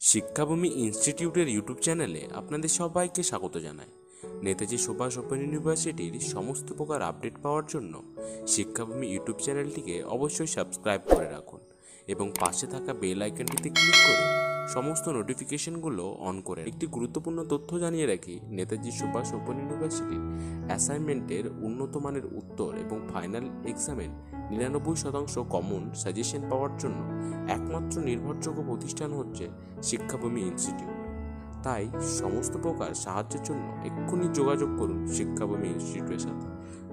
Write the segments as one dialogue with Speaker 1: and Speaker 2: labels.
Speaker 1: শিক্ষাভূমি ইনস্টিটিউটের ইউটিউব চ্যানেলে আপনাদের সবাইকে স্বাগত জানাই। নেতাজি সুভাষ ওপেন ইউনিভার্সিটির সমস্ত প্রকার আপডেট পাওয়ার জন্য শিক্ষাভূমি ইউটিউব চ্যানেলটিকে অবশ্যই সাবস্ক্রাইব করে রাখুন এবং পাশে থাকা বেল আইকনটিতে ক্লিক করে সমস্ত নোটিফিকেশনগুলো অন করে একটি গুরুত্বপূর্ণ তথ্য জানিয়ে রাখি। নেতাজি সুভাষ ওপেন ইউনিভার্সিটির অ্যাসাইনমেন্টের উন্নত মানের উত্তর এবং ফাইনাল এক্সামের 99% কমন সাজেশন পাওয়ার জন্য একমাত্র নির্ভরযোগ্য প্রতিষ্ঠান হচ্ছে শিক্ষাভূমি ইনস্টিটিউট। তাই সমস্ত প্রকার সাহায্যের জন্য এক্ষুনি যোগাযোগ করুন শিক্ষাভূমি ইনস্টিটিউটের সাথে।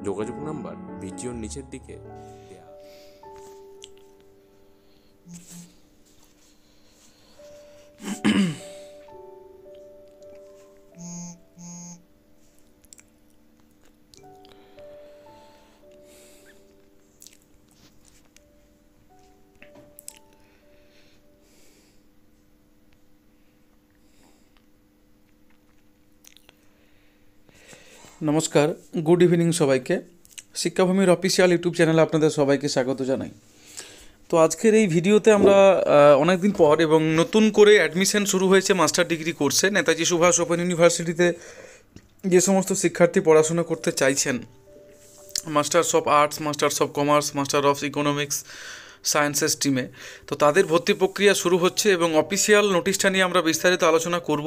Speaker 1: যোগাযোগ নাম্বার ভিডিওর নিচের দিকে দেয়া।
Speaker 2: নমস্কার, গুড ইভিনিং সবাইকে। শিক্ষাভূমির অফিসিয়াল ইউটিউব চ্যানেলে আপনাদের সবাইকে স্বাগত জানাই। তো আজকের এই ভিডিওতে আমরা অনেকদিন পর এবং নতুন করে অ্যাডমিশন শুরু হয়েছে মাস্টার ডিগ্রি কোর্সে। নেতাজি সুভাষ ওপেন ইউনিভার্সিটিতে যে সমস্ত শিক্ষার্থী পড়াশোনা করতে চাইছেন, masters of arts, masters of commerce, master of economics, সায়েন্সের স্ট্রিমে, তো তাদের ভর্তি প্রক্রিয়া শুরু হচ্ছে এবং অফিসিয়াল নোটিশটা নিয়ে আমরা বিস্তারিত আলোচনা করব।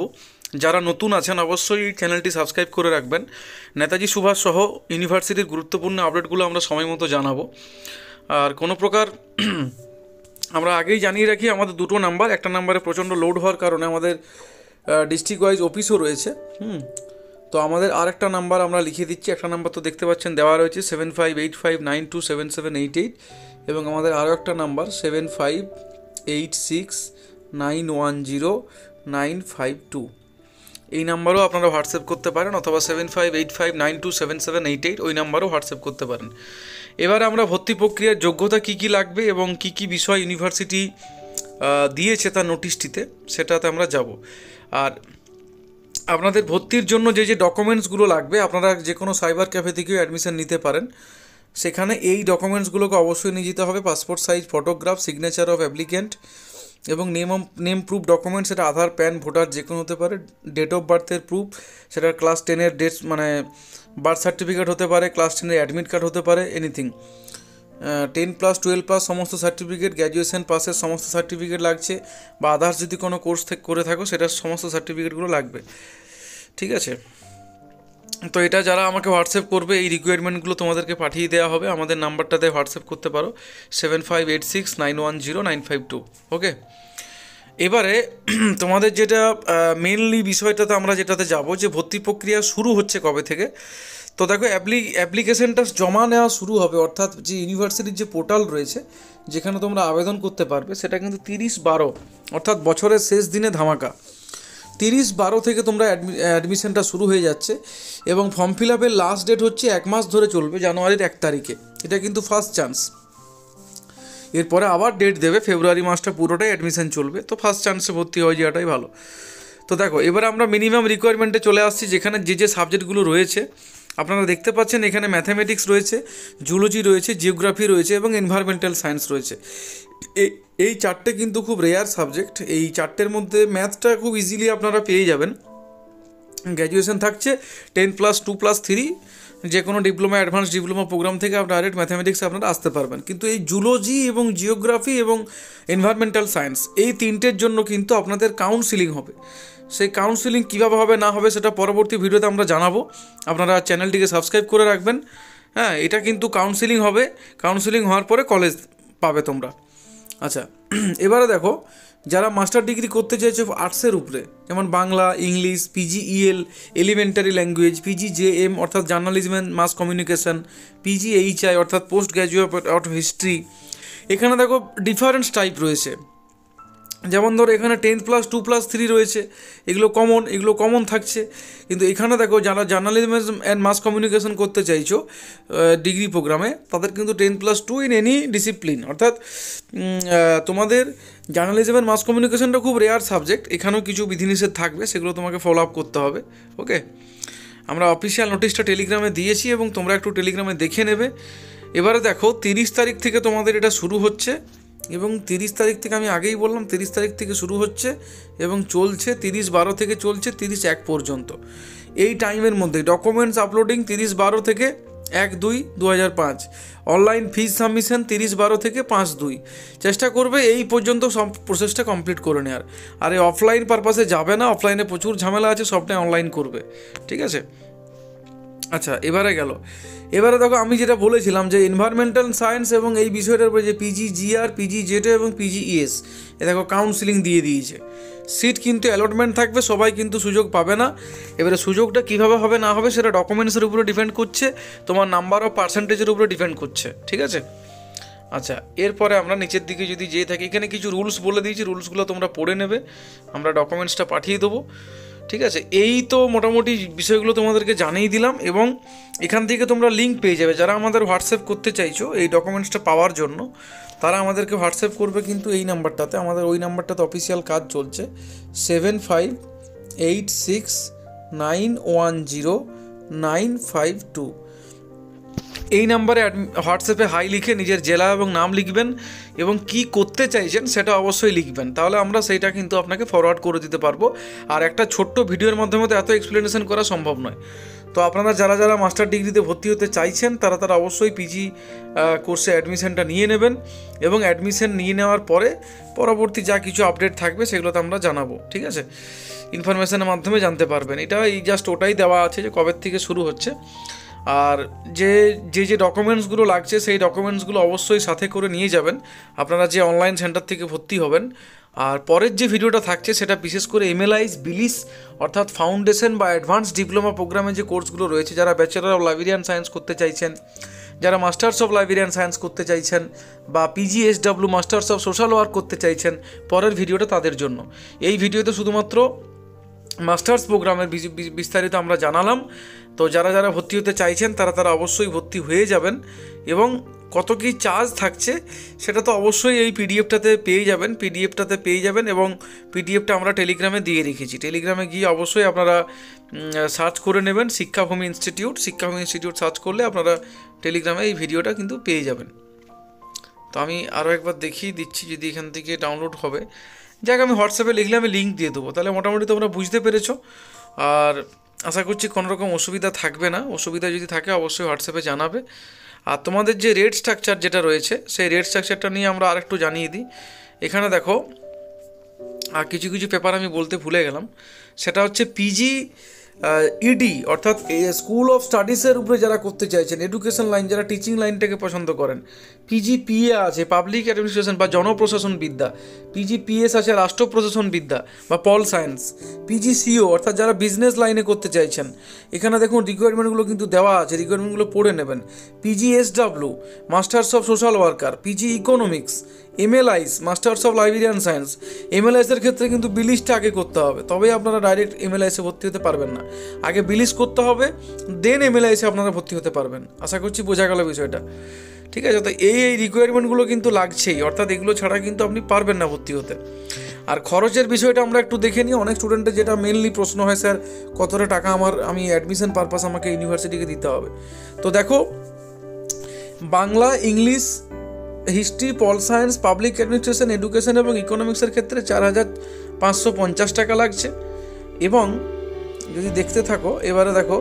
Speaker 2: যারা নতুন আছেন অবশ্যই এই চ্যানেলটি সাবস্ক্রাইব করে রাখবেন। নেতাজি সুভাষ সহ ইউনিভার্সিটির গুরুত্বপূর্ণ আপডেটগুলো আমরা সময় মতো জানাবো। আর কোনো প্রকার আমরা আগেই জানিয়ে রাখি, আমাদের দুটো নাম্বার, একটা নাম্বারে প্রচণ্ড লোড হওয়ার কারণে আমাদের ডিস্ট্রিক্ট ওয়াইজ অফিসও রয়েছে। তো আমাদের আরেকটা নাম্বার আমরা লিখে দিচ্ছি। একটা নাম্বার তো দেখতে পাচ্ছেন দেওয়া রয়েছে 7585927788, এবং আমাদের আরও একটা নাম্বার 7586910952। এই নাম্বারও আপনারা হোয়াটসঅ্যাপ করতে পারেন, অথবা 7585927788 ওই নাম্বারও হোয়াটসঅ্যাপ করতে পারেন। এবারে আমরা ভর্তি প্রক্রিয়ার যোগ্যতা কী কী লাগবে এবং কী কী বিষয় ইউনিভার্সিটি দিয়েছে তার নোটিশটিতে, সেটাতে আমরা যাব। আর আপনাদের ভর্তির জন্য যে যে ডকুমেন্টসগুলো লাগবে, আপনারা যে কোনো সাইবার ক্যাফে থেকেও অ্যাডমিশন নিতে পারেন। সেখানে এই ডকুমেন্টসগুলোকে অবশ্যই নিয়ে যেতে হবে: passport size photograph, signature of applicant এবং নেম প্রুফ ডকুমেন্ট, সেটা আধার, প্যান, ভোটার যে কোনো হতে পারে। ডেট অফ বার্থের প্রুফ, সেটা ক্লাস 10-এর ডেট মানে বার্থ সার্টিফিকেট হতে পারে, ক্লাস 10-এর অ্যাডমিট কার্ড হতে পারে, এনিথিং। 10+, 12+ সমস্ত সার্টিফিকেট, গ্র্যাজুয়েশন পাসের সমস্ত সার্টিফিকেট লাগছে, বা আদার্স যদি কোনো কোর্স করে থাকো সেটার সমস্ত সার্টিফিকেটগুলো লাগবে। ঠিক আছে? তো এটা যারা আমাকে হোয়াটসঅ্যাপ করবে, এই রিকোয়ারমেন্টগুলো তোমাদেরকে পাঠিয়ে দেওয়া হবে। আমাদের নাম্বারটাতে হোয়াটসঅ্যাপ করতে পারো 7586910952। ওকে, এবারে তোমাদের যেটা মেনলি বিষয়টাতে আমরা যেটাতে যাব, যে ভর্তি প্রক্রিয়া শুরু হচ্ছে কবে থেকে। তো দেখো, অ্যাপ্লিকেশনটা জমা নেওয়া শুরু হবে, অর্থাৎ যে ইউনিভার্সিটির যে পোর্টাল রয়েছে যেখানে তোমরা আবেদন করতে পারবে, সেটা কিন্তু 30/12 অর্থাৎ বছরের শেষ দিনে ধামাকা 30/12 থেকে তোমরা অ্যাডমিশনটা শুরু হয়ে যাচ্ছে, এবং ফর্ম ফিল আপের লাস্ট ডেট হচ্ছে 1 মাস ধরে চলবে, জানুয়ারির 1 তারিখে। এটা কিন্তু ফার্স্ট চান্স। এরপরে আবার ডেট দেবে, ফেব্রুয়ারি মাসটা পুরোটাই অ্যাডমিশন চলবে। তো ফার্স্ট চান্সে ভর্তি হয়ে যাওয়াটাই ভালো। তো দেখো, এবারে আমরা মিনিমাম রিকোয়ারমেন্টে চলে আসছি, যেখানে যে যে সাবজেক্টগুলো রয়েছে আপনারা দেখতে পাচ্ছেন। এখানে ম্যাথামেটিক্স রয়েছে, জুলজি রয়েছে, জিওগ্রাফি রয়েছে এবং এনভায়রনমেন্টাল সায়েন্স রয়েছে। এই চারটে কিন্তু খুব রেয়ার সাবজেক্ট। এই চারটের মধ্যে ম্যাথটা খুব ইজিলি আপনারা পেয়ে যাবেন। গ্র্যাজুয়েশন থাকছে 10+2+3, যে কোনো ডিপ্লোমা, অ্যাডভান্স ডিপ্লোমা প্রোগ্রাম থেকে আপনার ডাইরেক্ট ম্যাথামেটিক্স আপনারা আসতে পারবেন। কিন্তু এই জুলজি এবং জিওগ্রাফি এবং এনভায়রনমেন্টাল সায়েন্স, এই তিনটের জন্য কিন্তু আপনাদের কাউন্সিলিং হবে। সেই কাউন্সিলিং কীভাবে হবে না হবে সেটা পরবর্তী ভিডিওতে আমরা জানাবো। আপনারা চ্যানেলটিকে সাবস্ক্রাইব করে রাখবেন। হ্যাঁ, এটা কিন্তু কাউন্সিলিং হবে। কাউন্সিলিং হওয়ার পরে কলেজ পাবে তোমরা। আচ্ছা, এবারে দেখো, যারা মাস্টার ডিগ্রি করতে চাইছে আর্টসের উপরে, যেমন Bangla, English, PGEL elementary language, PGJM অর্থাৎ journalism and mass communication, PGHI অর্থাৎ পোস্ট গ্র্যাজুয়েট অফ হিস্ট্রি, এখানে দেখো ডিফারেন্স টাইপ রয়েছে। যেমন ধরো, এখানে 10+2+3 রয়েছে, এগুলো কমন থাকছে। কিন্তু এখানে দেখো, যারা জার্নালিজম অ্যান্ড মাস কমিউনিকেশন করতে চাইছো ডিগ্রি প্রোগ্রামে, তাদের কিন্তু 10+2 ইন এনি ডিসিপ্লিন, অর্থাৎ তোমাদের জার্নালিজম অ্যান্ড মাস কমিউনিকেশনটা খুব রেয়ার সাবজেক্ট। এখানেও কিছু বিধিনিষেধ থাকবে, সেগুলো তোমাকে ফলো আপ করতে হবে। ওকে, আমরা অফিসিয়াল নোটিশটা টেলিগ্রামে দিয়েছি এবং তোমরা একটু টেলিগ্রামে দেখে নেবে। এবারে দেখো, 30 তারিখ থেকে তোমাদের এটা শুরু হচ্ছে এবং 30 তারিখ থেকে, আমি আগেই বললাম 30 তারিখ থেকে শুরু হচ্ছে এবং চলছে 30/12 থেকে চলছে 30/1 পর্যন্ত। এই টাইমের মধ্যে ডকুমেন্টস আপলোডিং 30/12 থেকে 1/2/2005, অনলাইন ফিজ সাবমিশন 30/12 থেকে 5/2। চেষ্টা করবে এই পর্যন্ত সব প্রসেসটা কমপ্লিট করে নেওয়ার। আর এই অফলাইন পারপাসে যাবে না, অফলাইনে প্রচুর ঝামেলা আছে, সবটাই অনলাইন করবে, ঠিক আছে। আচ্ছা, এবারে দেখো আমি যেটা বলেছিলাম যে এনভায়রনমেন্টাল সায়েন্স এবং এই বিষয়টার উপরে যে PGGR, PGZO এবং PGES, এ দেখো কাউন্সিলিং দিয়ে দিয়েছে। সিট কিন্তু অ্যালটমেন্ট থাকবে, সবাই কিন্তু সুযোগ পাবে না। এবারে সুযোগটা কীভাবে হবে না হবে সেটা ডকুমেন্টসের উপরে ডিপেন্ড করছে, তোমার নাম্বার অফ পার্সেন্টেজের উপরে ডিপেন্ড করছে, ঠিক আছে। আচ্ছা, এরপরে আমরা নিচের দিকে যদি যেয়ে থাকি, এখানে কিছু রুলস বলে দিয়েছি, রুলসগুলো তোমরা পড়ে নেবে, আমরা ডকুমেন্টসটা পাঠিয়ে দেবো, ঠিক আছে। এই তো মোটামুটি বিষয়গুলো তোমাদেরকে জানিয়ে দিলাম, এবং এখান থেকে তোমরা লিঙ্ক পেয়ে যাবে। যারা আমাদের হোয়াটসঅ্যাপ করতে চাইছো এই ডকুমেন্টসটা পাওয়ার জন্য, তারা আমাদেরকে হোয়াটসঅ্যাপ করবে কিন্তু এই নাম্বারটাতে, আমাদের ওই নাম্বারটাতে অফিসিয়াল কাজ চলছে 7586910952। এই নাম্বারে হোয়াটসঅ্যাপে হাই লিখে নিজের জেলা এবং নাম লিখবেন এবং কি করতে চাইছেন সেটা অবশ্যই লিখবেন, তাহলে আমরা সেইটা কিন্তু আপনাকে ফরওয়ার্ড করে দিতে পারবো। আর একটা ছোট্ট ভিডিওর মাধ্যমে তো এত এক্সপ্লেনেশন করা সম্ভব নয়। তো আপনারা যারা মাস্টার ডিগ্রিতে ভর্তি হতে চাইছেন তারা অবশ্যই পিজি কোর্সে অ্যাডমিশনটা নিয়ে নেবেন, এবং অ্যাডমিশন নিয়ে নেওয়ার পরে পরবর্তী যা কিছু আপডেট থাকবে সেগুলো তো আমরা জানাবো, ঠিক আছে। ইনফরমেশনের মাধ্যমে জানতে পারবেন। এটা এই জাস্ট ওটাই দেওয়া আছে যে কবে থেকে শুরু হচ্ছে, আর যে ডকুমেন্টসগুলো লাগছে সেই ডকুমেন্টসগুলো অবশ্যই সাথে করে নিয়ে যাবেন আপনারা যে অনলাইন সেন্টার থেকে ভর্তি হবেন। আর পরের যে ভিডিওটা থাকছে সেটা বিশেষ করে MLIS, বিলিস অর্থাৎ ফাউন্ডেশন বা অ্যাডভান্স ডিপ্লোমা প্রোগ্রামে যে কোর্সগুলো রয়েছে, যারা ব্যাচেলর অফ লাইব্রেরিয়ান সায়েন্স করতে চাইছেন, যারা মাস্টার্স অফ লাইব্রেরিয়ান সায়েন্স করতে চাইছেন, বা PGSW masters of social work করতে চাইছেন, পরের ভিডিওটা তাদের জন্য। এই ভিডিওতে শুধুমাত্র মাস্টার্স প্রোগ্রামের বিস্তারিত আমরা জানালাম। তো যারা ভর্তি হতে চাইছেন তারা অবশ্যই ভর্তি হয়ে যাবেন, এবং কত কী চার্জ থাকছে সেটা তো অবশ্যই এই পিডিএফটাতে পেয়ে যাবেন, এবং পিডিএফটা আমরা টেলিগ্রামে দিয়ে রেখেছি। টেলিগ্রামে গিয়ে অবশ্যই আপনারা সার্চ করে নেবেন শিক্ষাভূমি ইনস্টিটিউট সার্চ করলে আপনারা টেলিগ্রামে এই ভিডিওটা কিন্তু পেয়ে যাবেন। তো আমি আরও একবার দেখিয়ে দিচ্ছি যদি এখান থেকে ডাউনলোড হবে। যাক, আমি হোয়াটসঅ্যাপে লিখলে আমি লিঙ্ক দিয়ে দেবো, তাহলে মোটামুটি তোমরা বুঝতে পেরেছো। আর আশা করছি কোনো রকম অসুবিধা থাকবে না। অসুবিধা যদি থাকে অবশ্যই হোয়াটসঅ্যাপে জানাবে। আর তোমাদের যে রেট স্ট্রাকচার যেটা রয়েছে সেই রেট স্ট্রাকচারটা নিয়ে আমরা আরেকটু জানিয়ে দিই। এখানে দেখো, আর কিছু পেপার আমি বলতে ভুলে গেলাম, সেটা হচ্ছে PGED অর্থাৎ স্কুল অফ স্টাডিজের উপরে যারা করতে চাইছেন, এডুকেশন লাইন, যারা টিচিং লাইনটাকে পছন্দ করেন। PGPA আছে পাবলিক অ্যাডমিনিস্ট্রেশন বা জনপ্রশাসন বিদ্যা, PGPS আছে রাষ্ট্র প্রশাসন বিদ্যা বা পল সায়েন্স, PGCO অর্থাৎ যারা বিজনেস লাইনে করতে চাইছেন। এখানে দেখুন রিকোয়ারমেন্টগুলো কিন্তু দেওয়া আছে, রিকোয়ারমেন্টগুলো পড়ে নেবেন। PGSW masters of social worker, PG economics, MLIS masters of librarian science. MLIS-এর ক্ষেত্রে কিন্তু বিলিসটা আগে করতে হবে, তবেই আপনারা ডাইরেক্ট MLIS-এ ভর্তি হতে পারবেন না। আগে বিলিস করতে হবে, দেন MLIS-এ আপনারা ভর্তি হতে পারবেন। আশা করছি বোঝা গেল বিষয়টা, ঠিক আছে। তো এই রিকোয়ারমেন্টগুলো কিন্তু লাগছেই, অর্থাৎ এগুলো ছাড়া কিন্তু আপনি পারবেন না ভর্তি হতে। আর খরচের বিষয়টা আমরা একটু দেখে নিই। অনেক স্টুডেন্টের যেটা মেনলি প্রশ্ন হয়, স্যার কতটা টাকা আমি অ্যাডমিশন পারপাস আমাকে ইউনিভার্সিটিকে দিতে হবে। তো দেখো, Bangla, English, history, pol science, public administration, education এবং ইকোনমিক্সের ক্ষেত্রে 4550 টাকা লাগছে। এবং যদি দেখতে থাকো, এবারে দেখো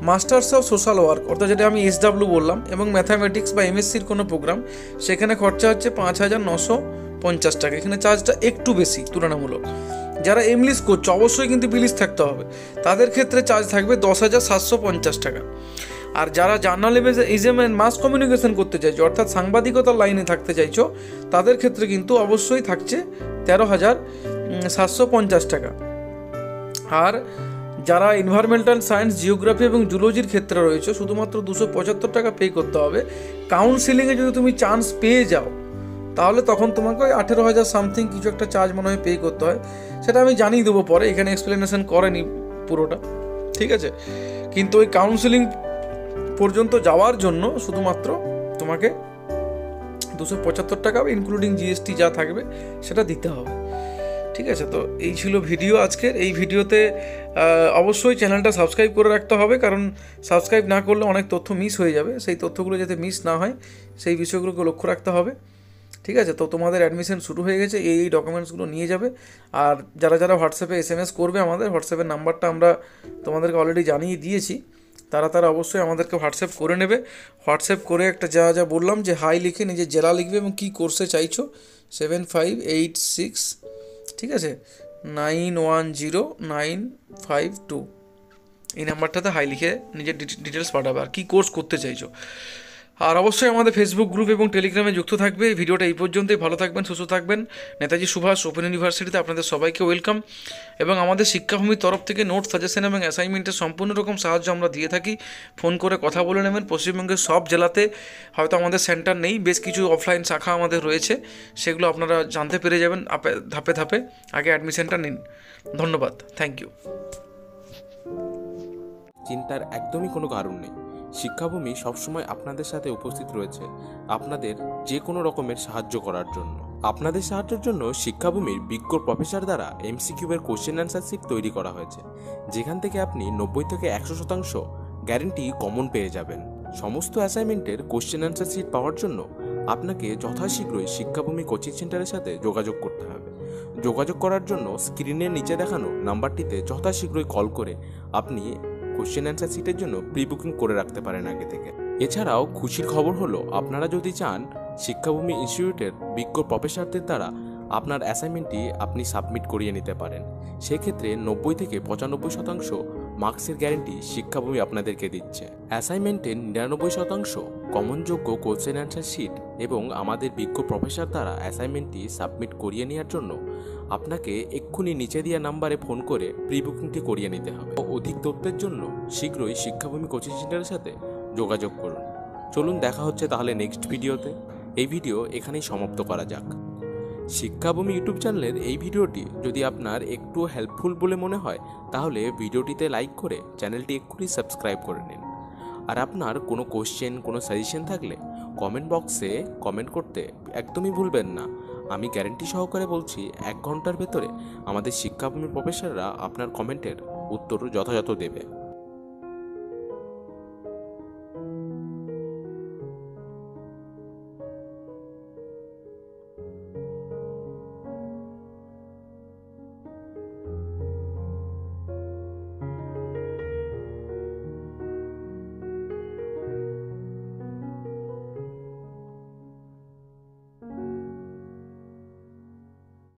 Speaker 2: মাস্টার্স অফ সোশ্যাল ওয়ার্ক অর্থাৎ যেটা আমি SW বললাম, এবং ম্যাথামেটিক্স বা MSc-র কোনো প্রোগ্রাম, সেখানে খরচা হচ্ছে 5950 টাকা। এখানে চার্জটা একটু বেশি তুলনামূলক। যারা এমলিস করছে অবশ্যই কিন্তু বিলিস থাকতে হবে, তাদের ক্ষেত্রে চার্জ থাকবে 10,750 টাকা। আর যারা জার্নালিজম অ্যান্ড মাস কমিউনিকেশন করতে চাইছো অর্থাৎ সাংবাদিকতার লাইনে থাকতে চাইছো, তাদের ক্ষেত্রে কিন্তু অবশ্যই থাকছে 13,750 টাকা। আর যারা এনভায়রনমেন্টাল সায়েন্স, জিওগ্রাফি এবং জুলজির ক্ষেত্রে রয়েছে, শুধুমাত্র 275 টাকা পে করতে হবে। কাউন্সিলিংয়ে যদি তুমি চান্স পেয়ে যাও তাহলে তখন তোমাকে 18,000 সামথিং কিছু একটা চার্জ মনে হয় পে করতে হয়, সেটা আমি জানিয়ে দেবো পরে, এখানে এক্সপ্লেনেশন করেনি পুরোটা, ঠিক আছে। কিন্তু ওই কাউন্সিলিং পর্যন্ত যাওয়ার জন্য শুধুমাত্র তোমাকে 275 টাকা ইনক্লুডিং GST যা থাকবে সেটা দিতে হবে, ঠিক আছে। তো এই ছিল ভিডিও আজকের। এই ভিডিওতে অবশ্যই চ্যানেলটা সাবস্ক্রাইব করে রাখতে হবে, কারণ সাবস্ক্রাইব না করলে অনেক তথ্য মিস হয়ে যাবে। সেই তথ্যগুলো যাতে মিস না হয় সেই বিষয়গুলোকে লক্ষ্য রাখতে হবে, ঠিক আছে? তো তোমাদের অ্যাডমিশন শুরু হয়ে গেছে, এই ডকুমেন্টসগুলো নিয়ে যাবে। আর যারা যারা হোয়াটসঅ্যাপে SMS করবে, আমাদের হোয়াটসঅ্যাপের নাম্বারটা আমরা তোমাদেরকে অলরেডি জানিয়ে দিয়েছি, তারা অবশ্যই আমাদেরকে হোয়াটসঅ্যাপ করে নেবে। হোয়াটসঅ্যাপ করে একটা যা যা বললাম যে হাই লিখে নিজের জেলা লিখবে এবং কী কোর্সে চাইছো 7586, ঠিক আছে, 910952, এই নাম্বারটাতে হাই লিখে নিজের ডিটেলস পাঠাবে আর কী কোর্স করতে চাইছো। আর অবশ্যই আমাদের ফেসবুক গ্রুপ এবং টেলিগ্রামে যুক্ত থাকবে। এই ভিডিওটা এই পর্যন্তই। ভালো থাকবেন, সুস্থ থাকবেন। নেতাজি সুভাষ ওপেন ইউনিভার্সিটিতে আপনাদের সবাইকে ওয়েলকাম। এবং আমাদের শিক্ষাভূমির তরফ থেকে নোট, সাজেশন এবং অ্যাসাইনমেন্টের সম্পূর্ণ রকম সাহায্য আমরা দিয়ে থাকি। ফোন করে কথা বলে নেবেন। পশ্চিমবঙ্গের সব জেলাতে হয়তো আমাদের সেন্টার নেই, বেশ কিছু অফলাইন শাখা আমাদের রয়েছে, সেগুলো আপনারা জানতে পেরে যাবেন ধাপে ধাপে। আগে অ্যাডমিশনটা নিন। ধন্যবাদ, থ্যাংক ইউ।
Speaker 1: চিন্তার একদমই কোনো কারণ নেই। শিক্ষাভূমি সবসময় আপনাদের সাথে উপস্থিত রয়েছে আপনাদের যে কোনো রকমের সাহায্য করার জন্য। আপনাদের সাহায্যের জন্য শিক্ষাভূমির বিজ্ঞ প্রফেসর দ্বারা MCQ এর কোশ্চেন অ্যান্সার শিট তৈরি করা হয়েছে, যেখান থেকে আপনি 90 থেকে 100% গ্যারেন্টি কমন পেয়ে যাবেন। সমস্ত অ্যাসাইনমেন্টের কোশ্চেন অ্যান্সার শিট পাওয়ার জন্য আপনাকে যথাশীঘ্রই শিক্ষাভূমি কোচিং সেন্টারের সাথে যোগাযোগ করতে হবে। যোগাযোগ করার জন্য স্ক্রিনের নিচে দেখানো নাম্বারটিতে যথাশীঘ্রই কল করে আপনি কোশ্চেন অ্যান্সার শিটের জন্য প্রি বুকিং করে রাখতে পারেন আগে থেকে। এছাড়াও খুশির খবর হলো, আপনারা যদি চান শিক্ষাভূমি ইনস্টিটিউটের বিজ্ঞ প্রফেসরদের দ্বারা আপনার অ্যাসাইনমেন্টটি আপনি সাবমিট করিয়ে নিতে পারেন। সেক্ষেত্রে 90 থেকে 95% মার্কসের গ্যারেন্টি শিক্ষাভূমি আপনাদেরকে দিচ্ছে। অ্যাসাইনমেন্টের 99% কমনযোগ্য কোশ্চেন অ্যান্সার শিট এবং আমাদের বিজ্ঞ প্রফেসর দ্বারা অ্যাসাইনমেন্টটি সাবমিট করিয়ে নেওয়ার জন্য আপনাকে এক্ষুনি নিচে দেওয়া নাম্বারে ফোন করে প্রি বুকিংটি করিয়ে নিতে হবে। অধিক তথ্যের জন্য শীঘ্রই শিক্ষাভূমি কোচিং সেন্টারের সাথে যোগাযোগ করুন। চলুন দেখা হচ্ছে তাহলে নেক্সট ভিডিওতে। এই ভিডিও এখানেই সমাপ্ত করা যাক। শিক্ষাভূমি ইউটিউব চ্যানেলের এই ভিডিওটি যদি আপনার একটু হেল্পফুল বলে মনে হয়, তাহলে ভিডিওটিতে লাইক করে চ্যানেলটি এক্ষুনি সাবস্ক্রাইব করে নিন। আর আপনার কোনো কোশ্চেন, কোনো সাজেশন থাকলে কমেন্ট বক্সে কমেন্ট করতে একদমই ভুলবেন না। আমি গ্যারেন্টি সহকারে বলছি, 1 ঘন্টার ভেতরে আমাদের শিক্ষাভূমির প্রফেসররা আপনার কমেন্টের উত্তর যথাযথ দেবে।